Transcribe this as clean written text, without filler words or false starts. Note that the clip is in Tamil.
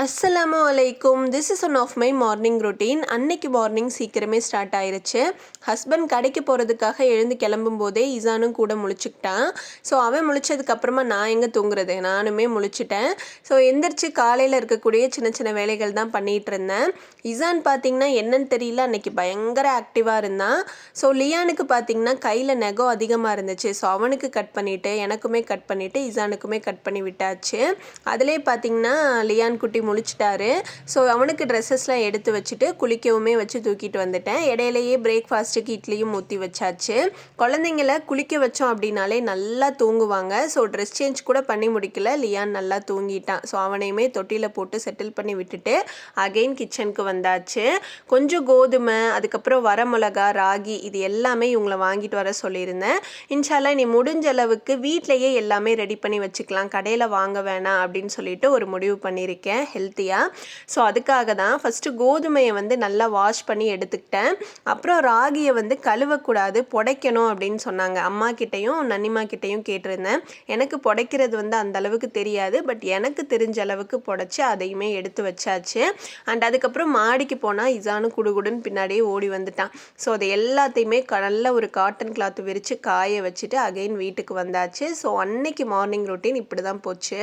அஸ்ஸலாமு அலைக்கும். This is one of my morning routine. அன்னைக்கு மார்னிங் சீக்கிரமே ஸ்டார்ட் ஆயிருச்சு. ஹஸ்பண்ட் கடைக்கு போகிறதுக்காக எழுந்து கிளம்பும் போதே இசானும் கூட முழிச்சுக்கிட்டான். ஸோ அவன் முழிச்சதுக்கப்புறமா நான் எங்கே தூங்குறது, நானுமே முழிச்சிட்டேன். ஸோ எந்திரிச்சு காலையில் இருக்கக்கூடிய சின்ன சின்ன வேலைகள் தான் பண்ணிகிட்டு இருந்தேன். இசான் பார்த்திங்கன்னா என்னன்னு தெரியல, அன்னைக்கு பயங்கர ஆக்டிவாக இருந்தான். ஸோ லியானுக்கு பார்த்திங்கன்னா கையில் நெகம் அதிகமாக இருந்துச்சு. ஸோ அவனுக்கு கட் பண்ணிவிட்டு எனக்குமே கட் பண்ணிவிட்டு இசானுக்குமே கட் பண்ணி விட்டாச்சு. அதிலே பார்த்திங்கன்னா லியான் குட்டி முழிச்சிட்டாரு. ஸோ அவனுக்கு ட்ரெஸ்ஸஸ்லாம் எடுத்து வச்சுட்டு குளிக்கவுமே வச்சு தூக்கிட்டு வந்துட்டேன். இடையிலேயே பிரேக்ஃபாஸ்ட்டுக்கு இட்லியும் ஊற்றி வச்சாச்சு. குழந்தைங்கள குளிக்க வச்சோம் அப்படின்னாலே நல்லா தூங்குவாங்க. ஸோ ட்ரெஸ் சேஞ்ச் கூட பண்ணி முடிக்கல, லியான் நல்லா தூங்கிட்டான். ஸோ அவனையுமே தொட்டியில் போட்டு செட்டில் பண்ணி விட்டுட்டு அகெயின் கிச்சனுக்கு வந்தாச்சு. கொஞ்சம் கோதுமை, அதுக்கப்புறம் வரமிளகா, ராகி இது எல்லாமே இவங்களை வாங்கிட்டு வர சொல்லியிருந்தேன். இன்ஷால்லா நீ முடிஞ்ச அளவுக்கு வீட்டிலையே எல்லாமே ரெடி பண்ணி வச்சுக்கலாம், கடையில் வாங்க வேணாம் அப்படின்னு சொல்லிட்டு ஒரு முடிவு பண்ணியிருக்கேன் ஹெல்த்தியாக. ஸோ அதுக்காக தான் ஃபஸ்ட்டு கோதுமையை நல்லா வாஷ் பண்ணி எடுத்துக்கிட்டேன். அப்புறம் ராகியை கழுவக்கூடாது, புடைக்கணும் அப்படின்னு சொன்னாங்க. அம்மா கிட்டேயும் நன்னிமா கிட்டேயும் கேட்டிருந்தேன். எனக்கு புடைக்கிறது அந்த அளவுக்கு தெரியாது, பட் எனக்கு தெரிஞ்ச அளவுக்கு புடைச்சி அதையுமே எடுத்து வச்சாச்சு. அண்ட் அதுக்கப்புறம் மாடிக்கு போனால் இசானு குடுகுடுன்னு பின்னாடியே ஓடி வந்துட்டான். ஸோ அதை எல்லாத்தையுமே நல்ல ஒரு காட்டன் கிளாத் விரித்து காய வச்சுட்டு அகைன் வீட்டுக்கு வந்தாச்சு. ஸோ அன்னைக்கு மார்னிங் ரொட்டீன் இப்படி தான் போச்சு.